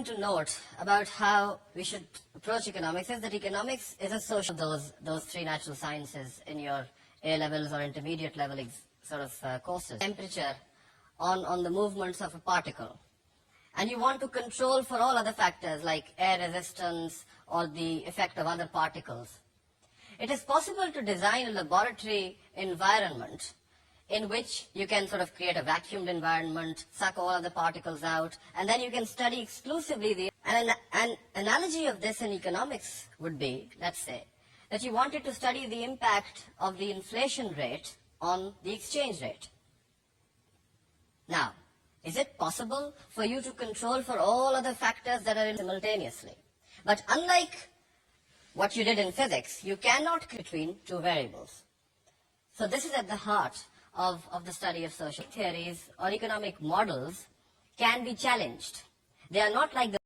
To note about how we should approach economics is that economics is a social those three natural sciences in your A levels or intermediate level courses. Temperature on the movements of a particle, and you want to control for all other factors like air resistance or the effect of other particles. It is possible to design a laboratory environment in which you can sort of create a vacuumed environment, suck all of the particles out, and then you can study exclusively the... An analogy of this in economics would be, let's say, that you wanted to study the impact of the inflation rate on the exchange rate. Now, is it possible for you to control for all other factors that are in simultaneously? But unlike what you did in physics, you cannot between two variables. So this is at the heart of the study of social theories or economic models can be challenged. They are not like the